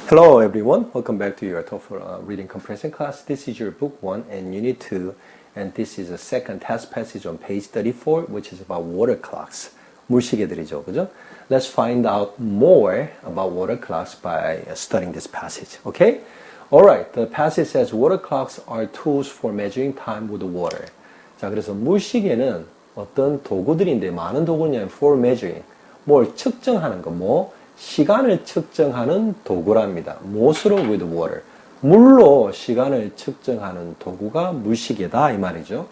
Hello everyone, welcome back to your TOEFL reading comprehension class. This is your book 1 and unit 2, and this is the second test passage on page 34, which is about water clocks. 물시계들이죠, 그죠? Let's find out more about water clocks by studying this passage, okay? Alright, the passage says water clocks are tools for measuring time with water. 자, 그래서 물시계는 어떤 도구들인데, 많은 도구냐면 for measuring, 뭘 측정하는 거, 시간을 측정하는 도구랍니다. 무엇으로? with water. 물로 시간을 측정하는 도구가 물시계다 이 말이죠.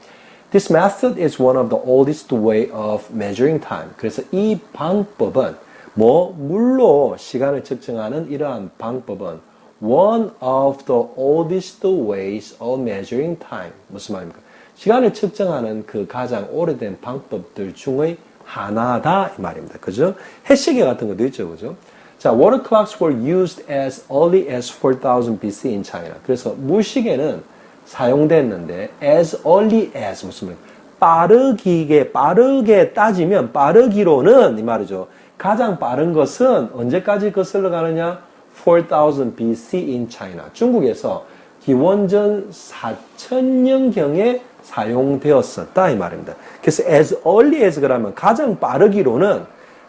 This method is one of the oldest way of measuring time. 그래서 이 방법은 물로 시간을 측정하는 이러한 방법은 one of the oldest ways of measuring time. 무슨 말입니까? 시간을 측정하는 그 가장 오래된 방법들 중의 하나다 이 말입니다. 그죠? 해시계 같은 것도 있죠. 그죠? 자, water clocks were used as early as 4000 BC in China. 그래서 물시계는 사용됐는데 as early as 무슨 말이에요? 빠르게 따지면 빠르기로는 이 말이죠. 가장 빠른 것은 언제까지 거슬러 가느냐? 4000 BC in China. 중국에서 기원전 4000년경에 사용되었었다 이 말입니다. 그래서 as early as 그러면 가장 빠르기로는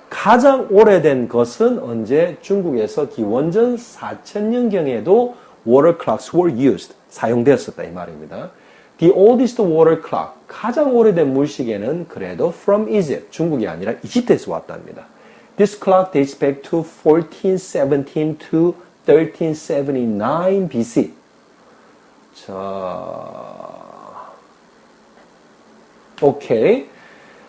가장 오래된 것은 언제? 중국에서 기원전 4000년경에도 water clocks were used. 사용되었었다 이 말입니다. The oldest water clock, 가장 오래된 물시계는 그래도 from Egypt, 중국이 아니라 이집트에서 왔답니다. This clock dates back to 1417 to 1379 BC. 오케이.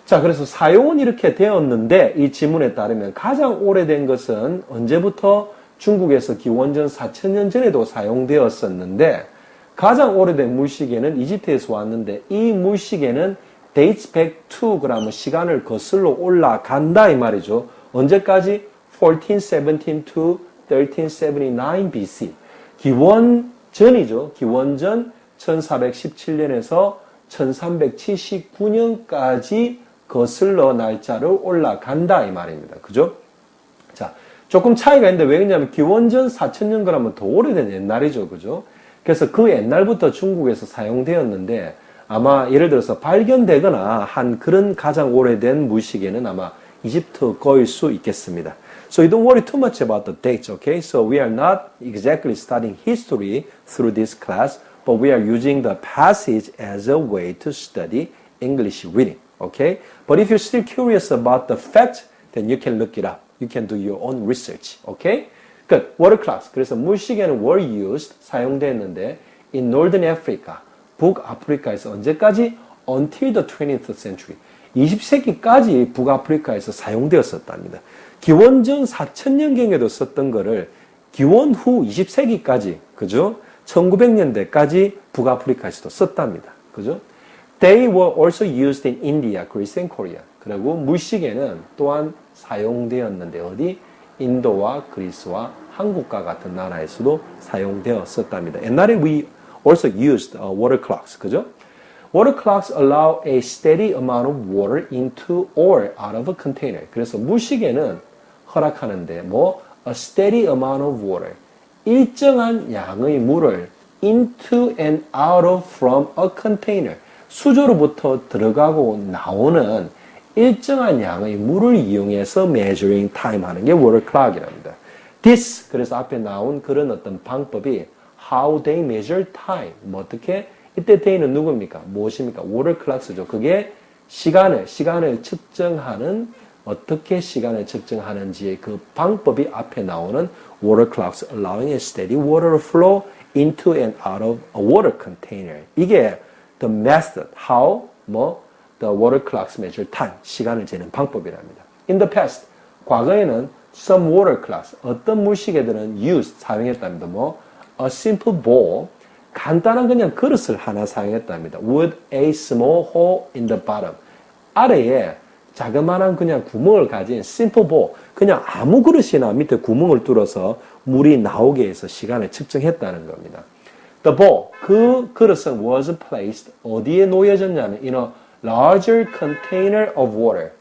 자, 그래서 사용은 이렇게 되었는데 이 지문에 따르면 가장 오래된 것은 언제부터 중국에서 기원전 4000년 전에도 사용되었었는데 가장 오래된 물시계는 이집트에서 왔는데 이 물시계는 dates back to 그러면 시간을 거슬러 올라간다 이 말이죠. 언제까지? 1417 to 1379 BC. 기원전이죠. 기원전 1417년에서 1379년까지 거슬러 날짜를 올라간다 이 말입니다. 그죠? 자, 조금 차이가 있는데 왜 그러냐면 기원전 4000년 그러면 더 오래된 옛날이죠. 그죠? 그래서 그 옛날부터 중국에서 사용되었는데 아마 예를 들어서 발견되거나 한 그런 가장 오래된 물시계는 아마 이집트 거일 수 있겠습니다. So you don't worry too much about the dates, okay? So we are not exactly studying history through this class, but we are using the passage as a way to study English reading, okay? But if you're still curious about the facts, then you can look it up. You can do your own research, okay? Good. Water clocks. 그래서 물시계는 were used, 사용됐는데 in Northern Africa, 북아프리카에서 언제까지? Until the 20th century. 20세기까지 북아프리카에서 사용되었었답니다. 기원전 4000년경에도 썼던 거를 기원 후 20세기까지, 그죠? 1900년대까지 북아프리카에서도 썼답니다. 그죠? They were also used in India, Greece and Korea. 그리고 물시계는 또한 사용되었는데 어디? 인도와 그리스와 한국과 같은 나라에서도 사용되었었답니다. 옛날에 we also used water clocks. 그죠? Water clocks allow a steady amount of water into or out of a container. 그래서 물시계는 허락하는데 a steady amount of water. 일정한 양의 물을 into and out of from a container. 수조로부터 들어가고 나오는 일정한 양의 물을 이용해서 measuring time 하는 게 water clock이랍니다. This, 그래서 앞에 나온 그런 어떤 방법이 how they measure time. 어떻게? 이때 they는 누굽니까? 무엇입니까? water clocks죠. 그게 시간을 측정하는, 어떻게 시간을 측정하는지의 그 방법이 앞에 나오는 water clocks allowing a steady water flow into and out of a water container. 이게 the method, how, the water clocks measure time, 시간을 재는 방법이랍니다. In the past, 과거에는 some water clocks, 어떤 물시계들은 used, 사용했답니다. a simple bowl, 간단한 그냥 그릇을 하나 사용했답니다. with a small hole in the bottom. 아래에 자그마한 그냥 구멍을 가진 simple bowl, 그냥 아무 그릇이나 밑에 구멍을 뚫어서 물이 나오게 해서 시간을 측정했다는 겁니다. The bowl, 그 그릇은 was placed, 어디에 놓여졌냐면 in a larger container of water.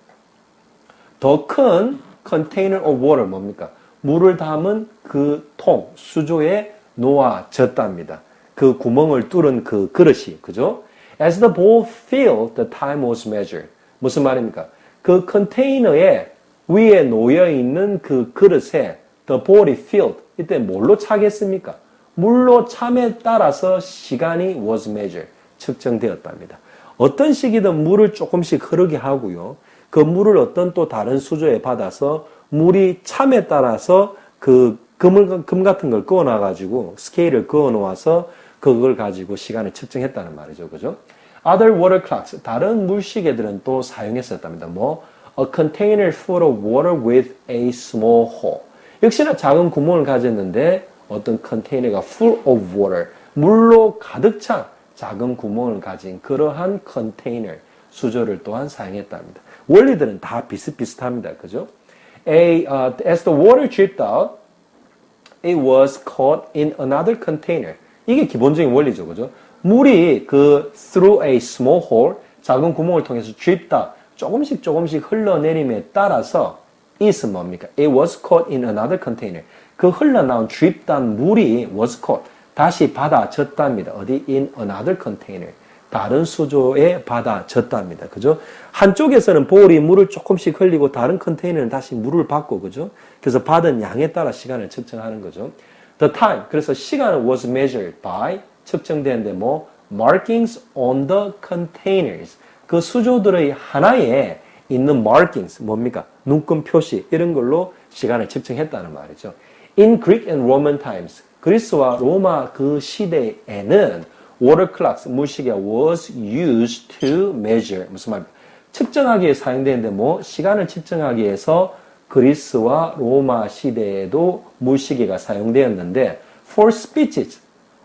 더 큰 container of water 뭡니까? 물을 담은 그 통, 수조에 놓아졌답니다. 그 구멍을 뚫은 그 그릇이, 그죠? As the bowl filled, the time was measured. 무슨 말입니까? 그 컨테이너에 위에 놓여 있는 그 그릇에 the bowl이 filled. 이때 뭘로 차겠습니까? 물로 참에 따라서 시간이 was measured. 측정되었답니다. 어떤 시기든 물을 조금씩 흐르게 하고요. 그 물을 어떤 또 다른 수조에 받아서 물이 참에 따라서 그 금 같은 걸 그어놔가지고 스케일을 그어놓아서 그걸 가지고 시간을 측정했다는 말이죠. 그죠? Other water clocks, 다른 물시계들은 또 사용했었답니다. A container full of water with a small hole. 역시나 작은 구멍을 가졌는데 어떤 컨테이너가 full of water, 물로 가득 찬 작은 구멍을 가진 그러한 컨테이너, 수조를 또한 사용했답니다. 원리들은 다 비슷비슷합니다. 그죠? As the water dripped out, it was caught in another container. 이게 기본적인 원리죠. 그죠? 물이 through a small hole, 작은 구멍을 통해서 dripped out, 조금씩 흘러내림에 따라서 it은 뭡니까? It was caught in another container. 그 흘러나온 dripped out 물이 was caught. 다시 받아졌답니다. 어디? In another container. 다른 수조에 받아졌답니다. 그죠? 한쪽에서는 볼이 물을 조금씩 흘리고 다른 컨테이너는 다시 물을 받고, 그죠? 그래서 받은 양에 따라 시간을 측정하는 거죠. The time. 그래서 시간은 was measured by 측정되는데 markings on the containers. 그 수조들의 하나에 있는 markings 뭡니까? 눈금 표시 이런 걸로 시간을 측정했다는 말이죠. In Greek and Roman times. 그리스와 로마 그 시대에는 water clocks, 물시계가 was used to measure. 무슨 말입니까? 측정하기에 사용되는데 시간을 측정하기 위해서 그리스와 로마 시대에도 물시계가 사용되었는데 for speeches.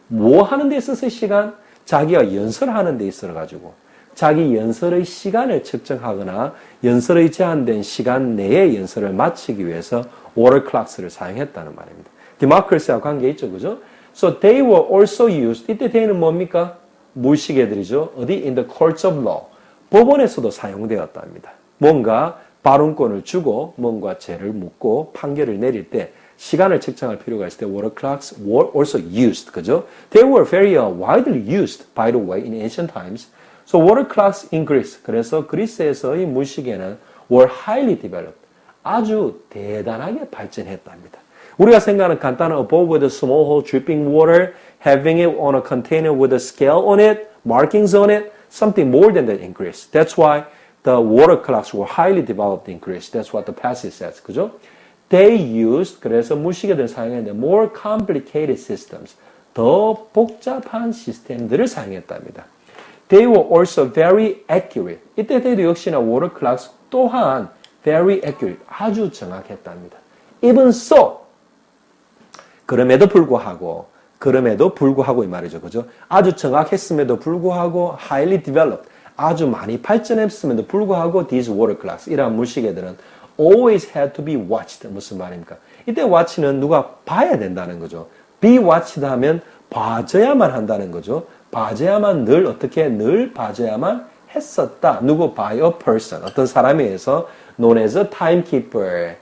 뭐 하는 데 있어서 시간? 자기가 연설하는 데 있어가지고 자기 연설의 시간을 측정하거나 연설의 제한된 시간 내에 연설을 마치기 위해서 water clocks를 사용했다는 말입니다. democracy와 관계 있죠, 그죠? So they were also used. 이때 they는 뭡니까? 물시계들이죠. 어디? In the courts of law. 법원에서도 사용되었답니다. 뭔가 발언권을 주고 뭔가 죄를 묻고 판결을 내릴 때 시간을 측정할 필요가 있을 때 water clocks were also used. 그죠? They were very widely used, by the way, in ancient times. So water clocks in Greece. 그래서 그리스에서의 물시계는 were highly developed. 아주 대단하게 발전했답니다. 우리가 생각하는 간단한 a bowl with a small hole dripping water, having it on a container with a scale on it, markings on it, something more than that in Greece. That's why the water clocks were highly developed in Greece. That's what the passage says. 그죠? They used, 그래서 물시계들을 사용했는데 more complicated systems, 더 복잡한 시스템들을 사용했답니다. They were also very accurate. 이때도 역시나 water clocks 또한 very accurate, 아주 정확했답니다. Even so, 그럼에도 불구하고 이 말이죠. 그죠? 아주 정확했음에도 불구하고 highly developed, 아주 많이 발전했음에도 불구하고 these water clocks, 이러한 물시계들은 always had to be watched. 무슨 말입니까? 이때 watch는 누가 봐야 된다는 거죠. be watched 하면 봐줘야만 한다는 거죠. 봐줘야만 늘 봐줘야만 했었다. 누구? by a person. 어떤 사람에 의해서 known as a timekeeper.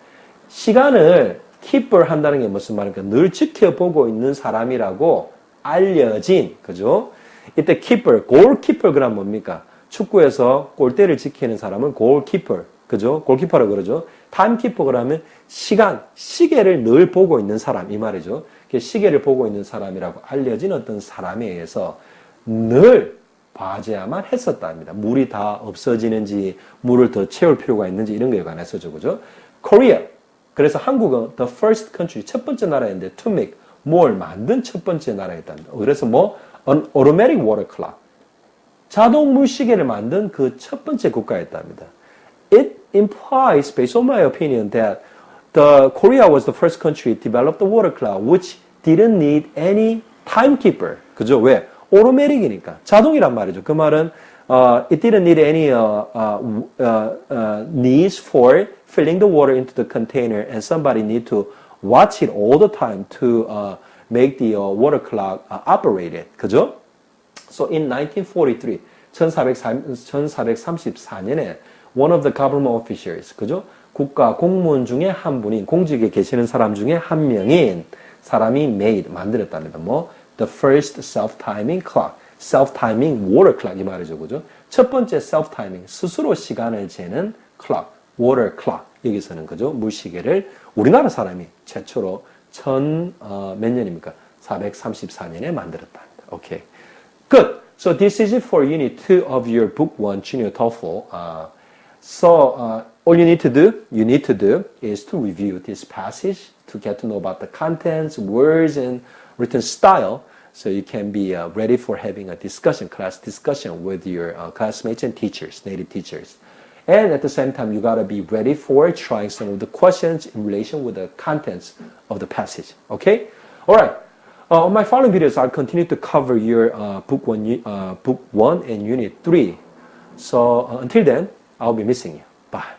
시간을 keeper 한다는 게 무슨 말입니까? 늘 지켜보고 있는 사람이라고 알려진, 그죠? 이때 keeper, goalkeeper 그럼 뭡니까? 축구에서 골대를 지키는 사람은 goalkeeper, 그죠? 골키퍼라고 그러죠. timekeeper 그러면 시계를 늘 보고 있는 사람, 이 말이죠. 시계를 보고 있는 사람이라고 알려진 어떤 사람에 의해서 늘 봐줘야만 했었답니다. 물이 다 없어지는지, 물을 더 채울 필요가 있는지 이런 거에 관해서죠, 그죠? Korea. 그래서 한국은 the first country, 첫 번째 나라인데 to make, 뭘 만든 첫 번째 나라였답니다. 그래서 an automatic water clock, 자동 물시계를 만든 그 첫 번째 국가였답니다. It implies, based on my opinion, that Korea was the first country to develop the water clock, which didn't need any timekeeper. 그죠? 왜? automatic이니까. 자동이란 말이죠. 그 말은 it didn't need any needs for filling the water into the container, and somebody need to watch it all the time to make the water clock operate it. 그죠? So in 1434년에 one of the government officials, 그죠? 국가 공무원 중에 한 분인, 공직에 계시는 사람 중에 한 명인 사람이 made, 만들었답니다. 뭐? The first self-timing clock. self-timing water clock 이 말이죠. 그죠? 첫 번째 self-timing, 스스로 시간을 재는 clock, water clock. 여기서는 그죠? 물시계를 우리나라 사람이 최초로 몇 년입니까? 434년에 만들었답니다. 오케이. Good. So this is it for Unit 2 of your Book 1 Junior TOEFL. All you need to do is to review this passage to get to know about the contents, words, and written style, so you can be ready for having a class discussion with your classmates and teachers, native teachers. And at the same time, you gotta be ready for trying some of the questions in relation with the contents of the passage. Okay? All right. On my following videos, I'll continue to cover your book one and Unit 3. So until then, I'll be missing you. Bye.